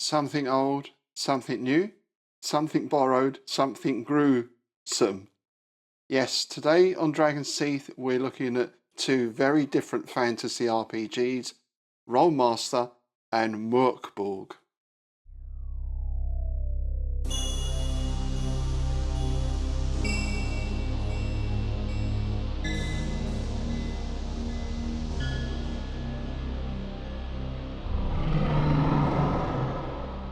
something old, something new, something borrowed, something gruesome. Yes, today on Dragon's Teeth we're looking at two very different fantasy RPGs, Rolemaster and Mork Borg.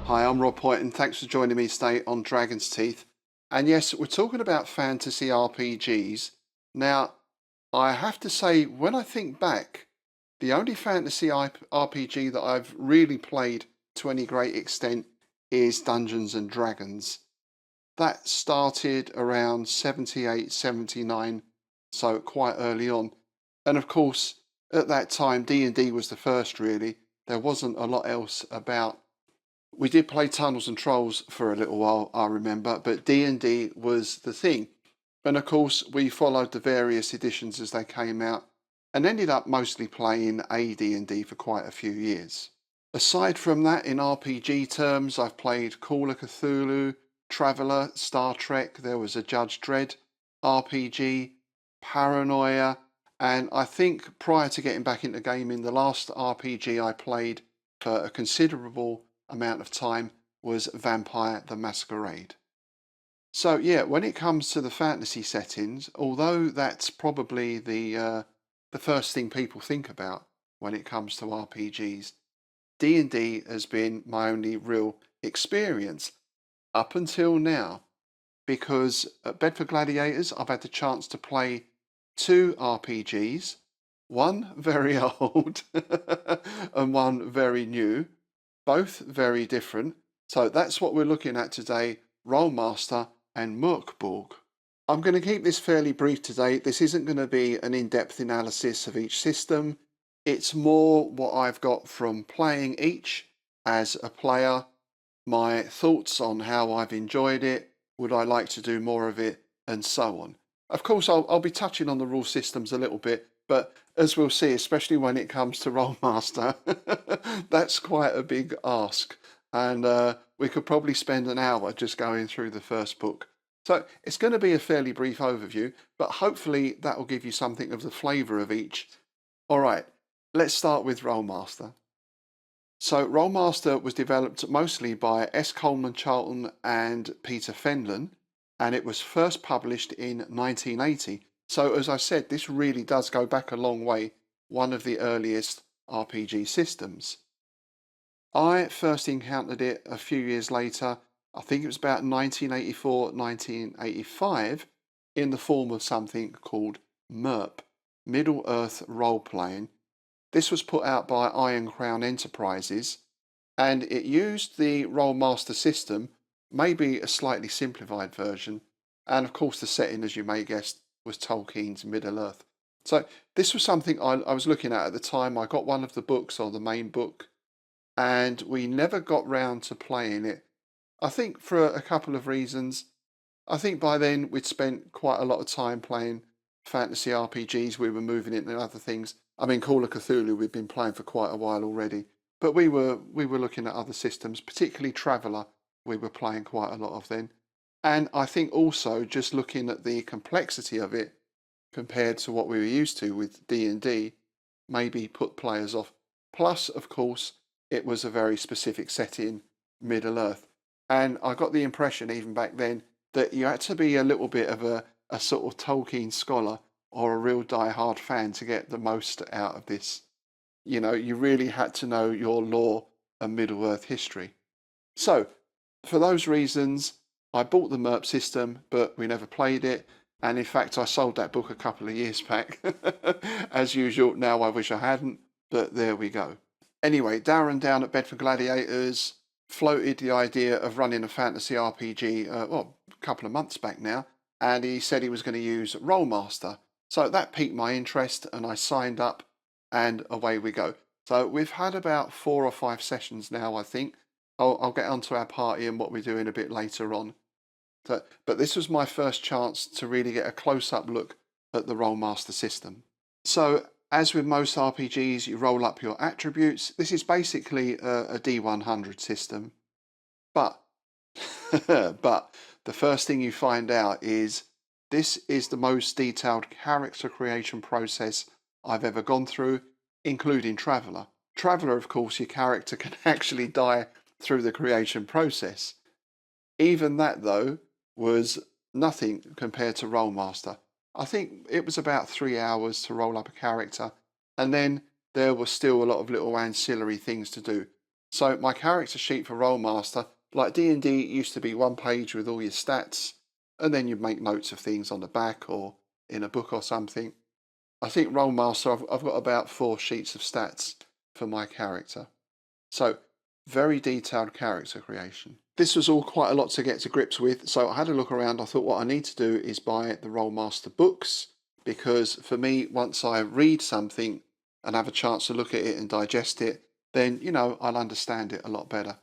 Hi, I'm Rob Hoyt and thanks for joining me today on Dragon's Teeth. And yes, we're talking about fantasy RPGs. Now, I have to say, when I think back, the only fantasy RPG that I've really played to any great extent is Dungeons and Dragons. That started around 78, 79, so quite early on. And of course, at that time, D&D was the first really. There wasn't a lot else about. We did play Tunnels and Trolls for a little while, I remember, but D&D was the thing. And of course, we followed the various editions as they came out and ended up mostly playing AD&D for quite a few years. Aside from that, in RPG terms, I've played Call of Cthulhu, Traveller, Star Trek, there was a Judge Dredd RPG, Paranoia, and I think prior to getting back into gaming, the last RPG I played for a considerable amount of time was Vampire the Masquerade. So yeah, when it comes to the fantasy settings, although that's probably the first thing people think about when it comes to RPGs, D&D has been my only real experience up until now, because at Bedford Gladiators I've had the chance to play two RPGs, one very old and one very new, both very different. So that's what we're looking at today, Rolemaster and Mork Borg. I'm going to keep this fairly brief today. This isn't going to be an in-depth analysis of each system. It's more what I've got from playing each as a player, my thoughts on how I've enjoyed it, would I like to do more of it, and so on. Of course, I'll be touching on the rule systems a little bit, but as we'll see, especially when it comes to Rolemaster, that's quite a big ask. And we could probably spend an hour just going through the first book. So it's going to be a fairly brief overview, but hopefully that will give you something of the flavour of each. All right, let's start with Rolemaster. So Rolemaster was developed mostly by S. Coleman Charlton and Peter Fenlon, and it was first published in 1980. So as I said, this really does go back a long way, one of the earliest RPG systems. I first encountered it a few years later, I think it was about 1984, 1985, in the form of something called MERP, Middle Earth Role Playing. This was put out by Iron Crown Enterprises, and it used the Rolemaster system, maybe a slightly simplified version, and of course the setting, as you may guess, was Tolkien's Middle Earth. So this was something I was looking at the time. I got one of the books, or the main book, and we never got round to playing it. I think for a couple of reasons. I think by then we'd spent quite a lot of time playing fantasy RPGs. We were moving into other things. I mean, Call of Cthulhu we'd been playing for quite a while already, but we were looking at other systems, particularly Traveller. We were playing quite a lot of then, and I think also just looking at the complexity of it compared to what we were used to with D&D, maybe put players off. Plus, of course, it was a very specific setting, Middle Earth, and I got the impression even back then that you had to be a little bit of a sort of Tolkien scholar or a real die-hard fan to get the most out of this. You know, you really had to know your lore and Middle-earth history. So, for those reasons, I bought the MERP system, but we never played it. And in fact, I sold that book a couple of years back. As usual, now I wish I hadn't, but there we go. Anyway, Darren down at Bedford Gladiators floated the idea of running a fantasy RPG, a couple of months back now, and he said he was going to use Rolemaster. So that piqued my interest and I signed up, and away we go. So we've had about 4 or 5 sessions now, I think. I'll get onto our party and what we're doing a bit later on. But this was my first chance to really get a close-up look at the Rolemaster system. So As with most RPGs, you roll up your attributes. This is basically a D100 system, but but the first thing you find out is this is the most detailed character creation process I've ever gone through, including Traveller. Traveller, of course, your character can actually die through the creation process. Even that, though, was nothing compared to Rolemaster. I think it was about 3 hours to roll up a character, and then there was still a lot of little ancillary things to do. So my character sheet for Rolemaster, like D&D, it used to be one page with all your stats, and then you'd make notes of things on the back or in a book or something. I think Rolemaster, I've got about 4 sheets of stats for my character. So very detailed character creation. This was all quite a lot to get to grips with, so I had a look around. I thought what I need to do is buy the Rolemaster books, because for me, once I read something and have a chance to look at it and digest it, then, I'll understand it a lot better.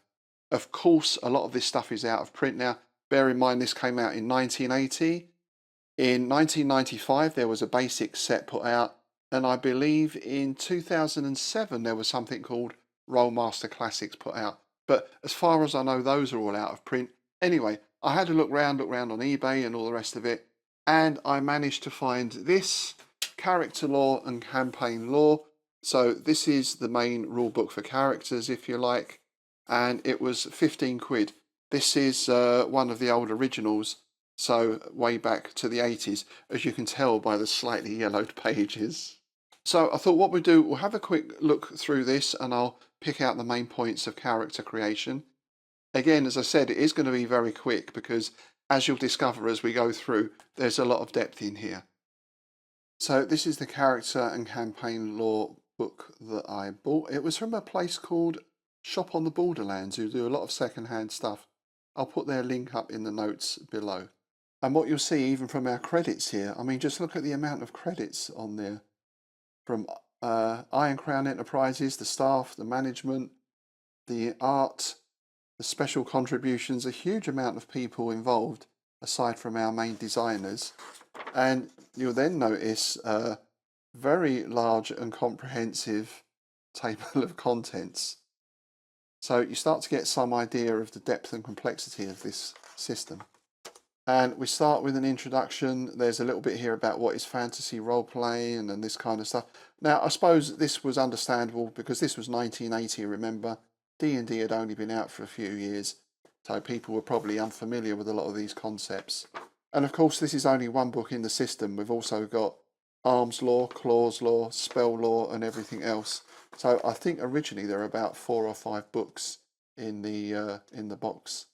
Of course, a lot of this stuff is out of print now. Bear in mind, this came out in 1980. In 1995, there was a basic set put out, and I believe in 2007, there was something called Rolemaster Classics put out. But as far as I know, those are all out of print. Anyway, I had a look round on eBay and all the rest of it, and I managed to find this character lore and campaign lore. So this is the main rule book for characters, if you like, and it was 15 quid. This is one of the old originals, so way back to the 80s, as you can tell by the slightly yellowed pages. So I thought what we'd do, we'll have a quick look through this and I'll pick out the main points of character creation. Again, as I said, it is going to be very quick because, as you'll discover as we go through, there's a lot of depth in here. So this is the character and campaign lore book that I bought. It was from a place called Shop on the Borderlands, who do a lot of second-hand stuff. I'll put their link up in the notes below. And what you'll see even from our credits here, I mean, just look at the amount of credits on there. From Iron Crown Enterprises, the staff, the management, the art, the special contributions, a huge amount of people involved, aside from our main designers. And you'll then notice a very large and comprehensive table of contents. So you start to get some idea of the depth and complexity of this system. And we start with an introduction. There's a little bit here about what is fantasy role-playing and this kind of stuff. Now, I suppose this was understandable because this was 1980, remember? D&D had only been out for a few years, so people were probably unfamiliar with a lot of these concepts. And of course, this is only one book in the system. We've also got arms lore, claws lore, spell lore, and everything else. So I think originally there are about 4 or 5 books in the box.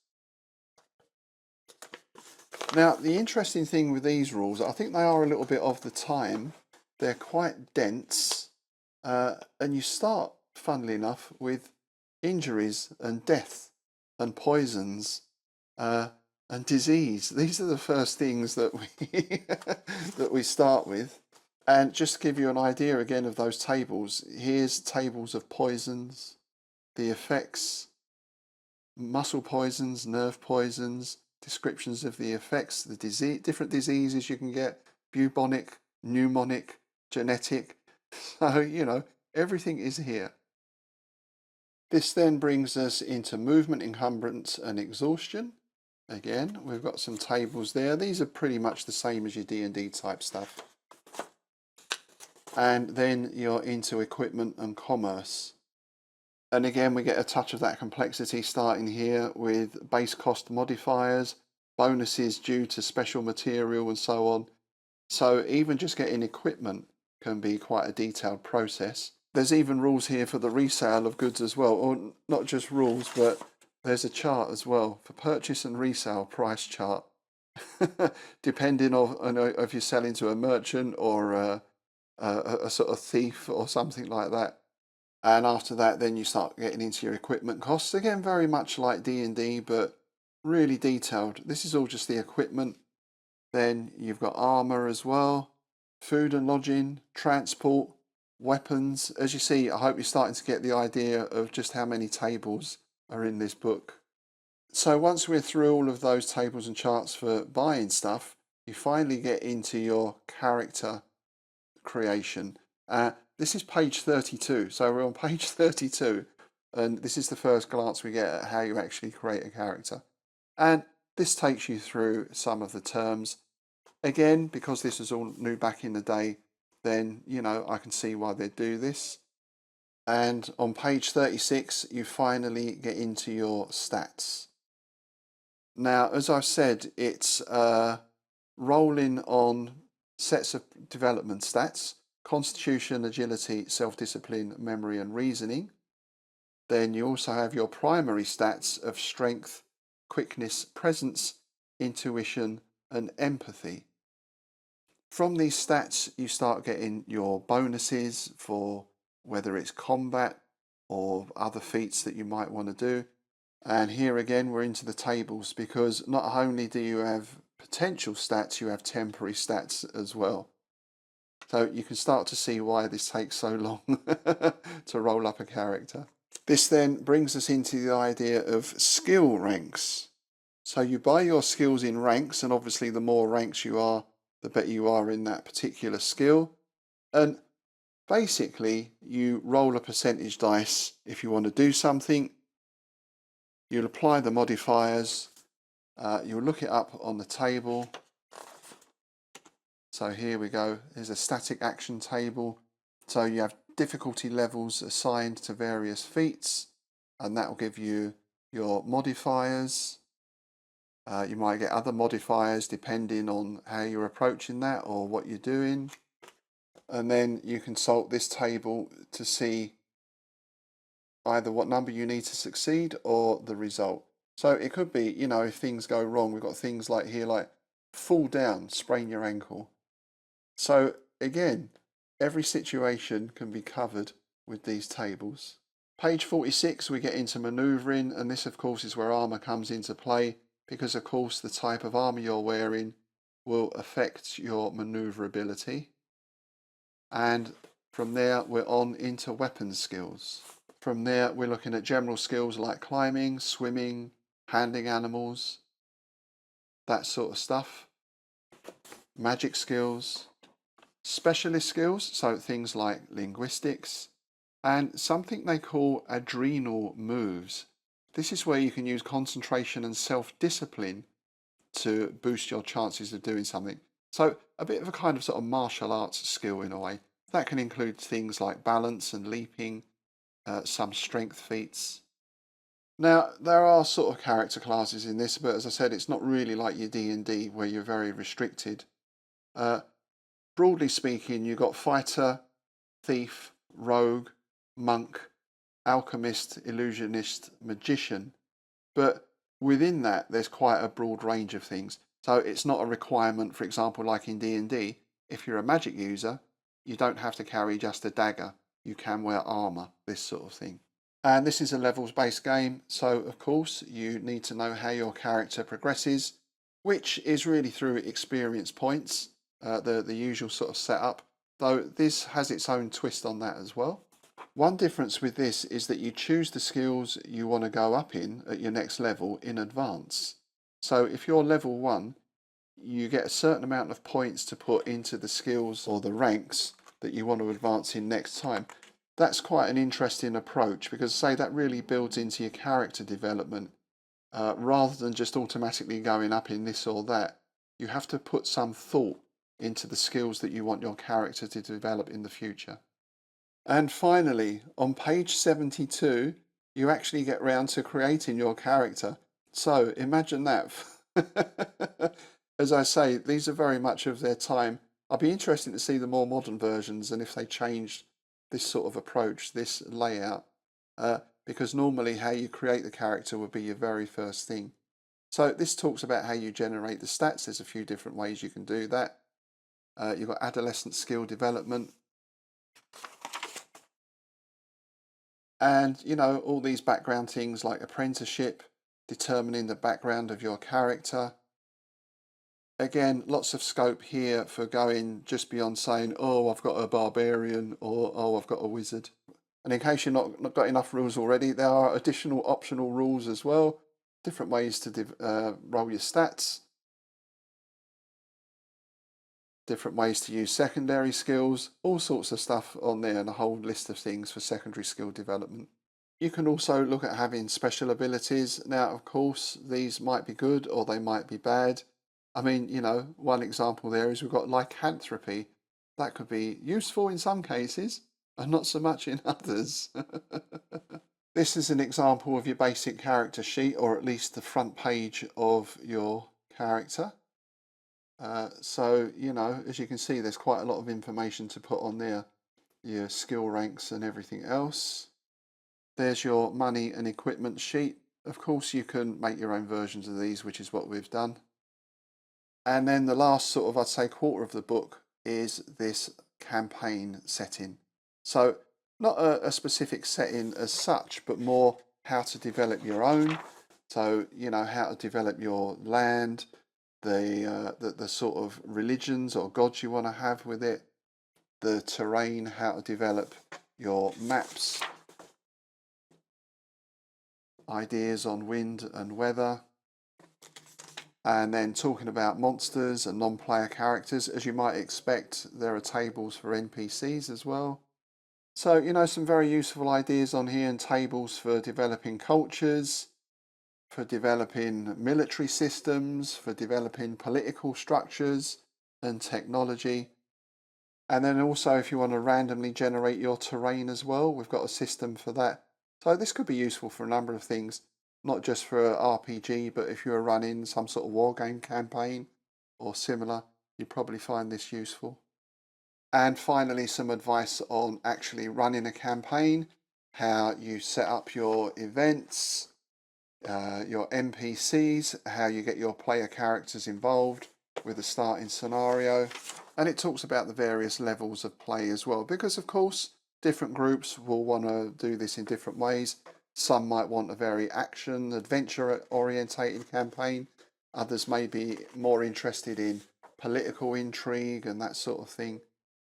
Now, the interesting thing with these rules, I think they are a little bit of the time. They're quite dense, and you start, funnily enough, with injuries and death and poisons and disease. These are the first things that we that we start with. And just to give you an idea again of those tables, here's tables of poisons, the effects, muscle poisons, nerve poisons, descriptions of the effects, the disease, different diseases you can get, bubonic, pneumonic, genetic. So, everything is here. This then brings us into movement, encumbrance, and exhaustion. Again, we've got some tables there. These are pretty much the same as your D&D type stuff. And then you're into equipment and commerce. And again, we get a touch of that complexity starting here with base cost modifiers, bonuses due to special material and so on. So even just getting equipment can be quite a detailed process. There's even rules here for the resale of goods as well, or not just rules, but there's a chart as well for purchase and resale price chart, depending on if you're selling to a merchant or a sort of thief or something like that. And after that, then you start getting into your equipment costs. Again, very much like D&D, but really detailed. This is all just the equipment. Then you've got armor as well, food and lodging, transport, weapons. As you see, I hope you're starting to get the idea of just how many tables are in this book. So once we're through all of those tables and charts for buying stuff, you finally get into your character creation. This is page 32. So we're on page 32, and this is the first glance we get at how you actually create a character. And this takes you through some of the terms. Again, because this was all new back in the day, then, you know, I can see why they do this. And on page 36, you finally get into your stats. Now, as I've said, it's rolling on sets of development stats: constitution, agility, self-discipline, memory, and reasoning. Then you also have your primary stats of strength, quickness, presence, intuition, and empathy. From these stats, you start getting your bonuses for whether it's combat or other feats that you might want to do. And here again, we're into the tables, because not only do you have potential stats, you have temporary stats as well. So you can start to see why this takes so long to roll up a character. This then brings us into the idea of skill ranks. So you buy your skills in ranks, and obviously the more ranks you are, the better you are in that particular skill. And basically, you roll a percentage dice if you want to do something. You'll apply the modifiers. You'll look it up on the table. So here we go. There's a static action table. So you have difficulty levels assigned to various feats, and that will give you your modifiers. You might get other modifiers depending on how you're approaching that or what you're doing. And then you consult this table to see either what number you need to succeed or the result. So it could be, you know, if things go wrong, we've got things like here, like fall down, sprain your ankle. So again, every situation can be covered with these tables. Page 46, we get into manoeuvring, and this of course is where armor comes into play, because of course the type of armor you're wearing will affect your maneuverability. And from there, we're on into weapons skills. From there, we're looking at general skills like climbing, swimming, handling animals, that sort of stuff. Magic skills, specialist skills, so things like linguistics, and something they call adrenal moves. This is where you can use concentration and self-discipline to boost your chances of doing something. So a bit of a kind of sort of martial arts skill in a way. That can include things like balance and leaping, some strength feats. Now, there are sort of character classes in this, but as I said, it's not really like your D&D where you're very restricted. Broadly speaking, you've got fighter, thief, rogue, monk, alchemist, illusionist, magician. But within that, there's quite a broad range of things. So it's not a requirement, for example, like in D&D, if you're a magic user, you don't have to carry just a dagger. You can wear armor, this sort of thing. And this is a levels-based game, so of course you need to know how your character progresses, which is really through experience points, the usual sort of setup, though this has its own twist on that as well. One difference with this is that you choose the skills you want to go up in at your next level in advance. So if you're level 1, you get a certain amount of points to put into the skills or the ranks that you want to advance in next time. That's quite an interesting approach, because say that really builds into your character development. Rather than just automatically going up in this or that, you have to put some thought into the skills that you want your character to develop in the future. And finally, on page 72, you actually get round to creating your character. So imagine that. As I say, these are very much of their time. I'd be interested to see the more modern versions and if they changed this sort of approach, this layout, because normally how you create the character would be your very first thing. So this talks about how you generate the stats. There's a few different ways you can do that. You've got adolescent skill development. And, you know, all these background things like apprenticeship, determining the background of your character. Again, lots of scope here for going just beyond saying, oh, I've got a barbarian, or oh, I've got a wizard. And in case you're not got enough rules already, there are additional optional rules as well. Different ways to roll your stats. different ways to use secondary skills, all sorts of stuff on there, and a whole list of things for secondary skill development. You can also look at having special abilities. Now, of course, these might be good or they might be bad. I mean, you know, one example there is we've got lycanthropy. That could be useful in some cases and not so much in others. This is an example of your basic character sheet, or at least the front page of your character. So, you know, as you can see, there's quite a lot of information to put on there. Your skill ranks and everything else. There's your money and equipment sheet. Of course, you can make your own versions of these, which is what we've done. And then the last sort of, I'd say, quarter of the book is this campaign setting. So not a specific setting as such, but more how to develop your own. So, you know, how to develop your land, the sort of religions or gods you want to have with it, the terrain, how to develop your maps, ideas on wind and weather, and then talking about monsters and non-player characters. As you might expect, there are tables for NPCs as well. So, you know, some very useful ideas on here, and tables for developing cultures, for developing military systems, for developing political structures and technology. And then also, if you want to randomly generate your terrain as well, we've got a system for that. So this could be useful for a number of things, not just for RPG, but if you're running some sort of war game campaign or similar, you'd probably find this useful. And finally, some advice on actually running a campaign, how you set up your events, your NPCs, how you get your player characters involved with the starting scenario. And it talks about the various levels of play as well, because of course different groups will want to do this in different ways. Some might want a very action, adventure orientated campaign. Others may be more interested in political intrigue and that sort of thing.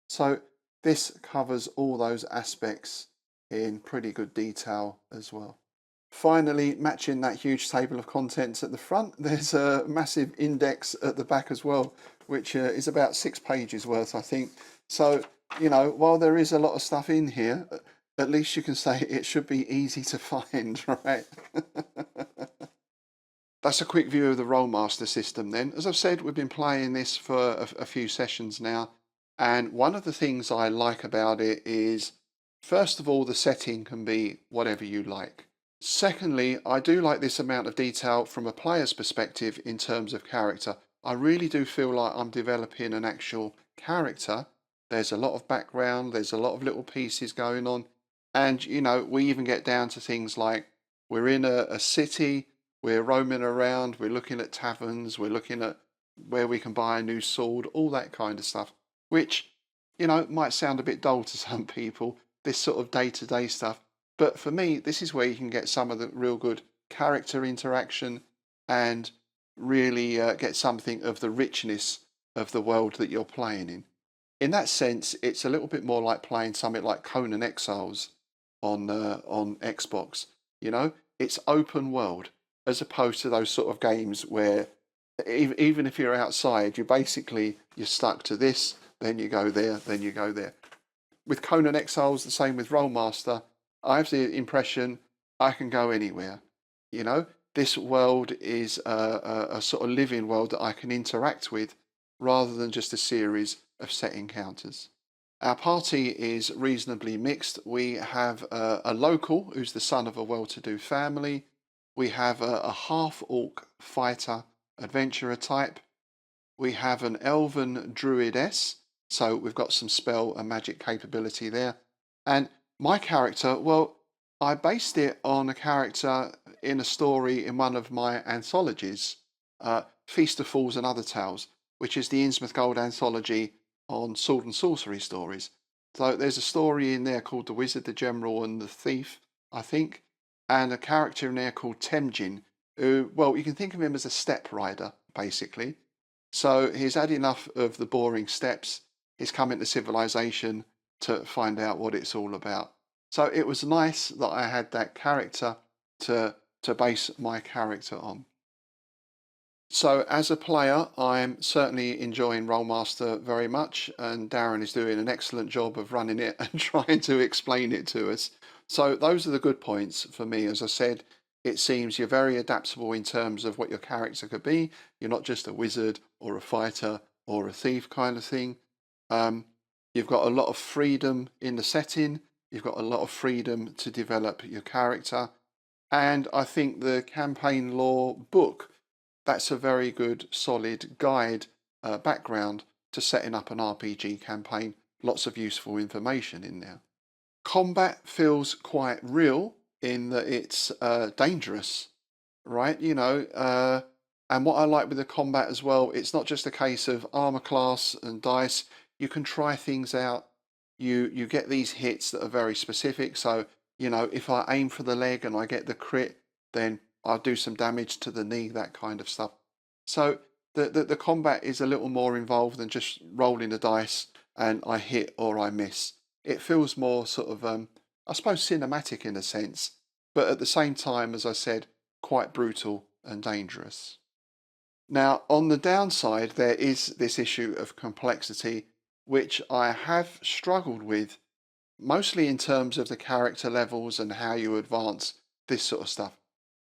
So this covers all those aspects in pretty good detail as well. Finally, matching that huge table of contents at the front, there's a massive index at the back as well, which is about 6 pages worth, I think. So, you know, while there is a lot of stuff in here, at least you can say it should be easy to find, right? That's a quick view of the Rolemaster system then. As I've said, we've been playing this for a few sessions now, and one of the things I like about it is, first of all, the setting can be whatever you like. Secondly, I do like this amount of detail from a player's perspective in terms of character. I really do feel like I'm developing an actual character. There's a lot of background, there's a lot of little pieces going on, and you know, we even get down to things like we're in a city, we're roaming around, we're looking at taverns, we're looking at where we can buy a new sword, all that kind of stuff, which, you know, might sound a bit dull to some people, this sort of day-to-day stuff. But for me, this is where you can get some of the real good character interaction and really get something of the richness of the world that you're playing in. In that sense, it's a little bit more like playing something like Conan Exiles on Xbox. You know, it's open world as opposed to those sort of games where even if you're outside, you're stuck to this, then you go there, then you go there. With Conan Exiles, the same with Rolemaster, I have the impression I can go anywhere. You know, this world is a sort of living world that I can interact with rather than just a series of set encounters. Our party is reasonably mixed. We have a local who's the son of a well-to-do family. We have a half-orc fighter adventurer type. We have an elven druidess, so we've got some spell and magic capability there. And my character, well, I based it on a character in a story in one of my anthologies, Feast of Fools and Other Tales, which is the Innsmouth Gold anthology on sword and sorcery stories. So there's a story in there called The Wizard, the General and the Thief, I think, and a character in there called Temjin, who, well, you can think of him as a step rider, basically. So he's had enough of the boring steps. He's come into civilization to find out what it's all about. So it was nice that I had that character to base my character on. So as a player, I'm certainly enjoying Rolemaster very much, and Darren is doing an excellent job of running it and trying to explain it to us. So those are the good points for me. As I said, it seems you're very adaptable in terms of what your character could be. You're not just a wizard or a fighter or a thief kind of thing. Um, you've got a lot of freedom in the setting. You've got a lot of freedom to develop your character. And I think the campaign lore book, that's a very good solid guide background to setting up an RPG campaign. Lots of useful information in there. Combat feels quite real in that it's dangerous, right? And what I like with the combat as well, it's not just a case of armor class and dice. You can try things out. You get these hits that are very specific. So, if I aim for the leg and I get the crit, then I'll do some damage to the knee, that kind of stuff. So the combat is a little more involved than just rolling the dice and I hit or I miss. It feels more sort of, I suppose, cinematic in a sense, but at the same time, as I said, quite brutal and dangerous. Now, on the downside, there is this issue of complexity, which I have struggled with, mostly in terms of the character levels and how you advance this sort of stuff.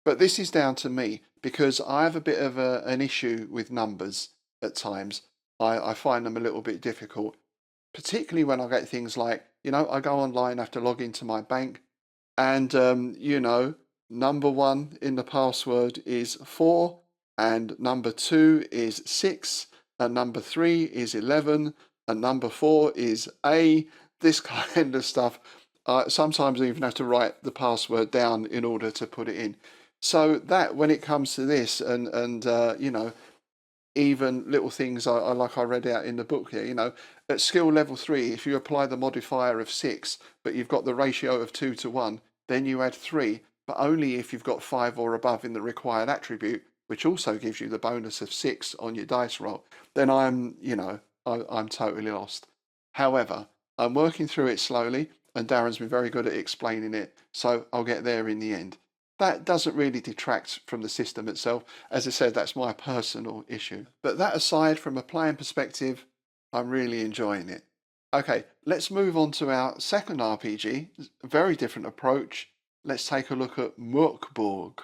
But this is down to me because I have a bit of an issue with numbers at times. I find them a little bit difficult, particularly when I get things like, I go online, I have to log into my bank, and, number one in the password is 4, and number 2 is 6, and number 3 is 11, and number 4 is A, this kind of stuff. Sometimes I even have to write the password down in order to put it in. So that when it comes to this and even little things I read out in the book here, at skill level 3, if you apply the modifier of 6, but you've got the ratio of 2 to 1, then you add 3, but only if you've got 5 or above in the required attribute, which also gives you the bonus of 6 on your dice roll, then I'm totally lost. However, I'm working through it slowly, and Darren's been very good at explaining it, so I'll get there in the end. That doesn't really detract from the system itself. As I said, that's my personal issue. But that aside, from a playing perspective, I'm really enjoying it. Okay, let's move on to our second RPG. A very different approach. Let's take a look at Mork Borg.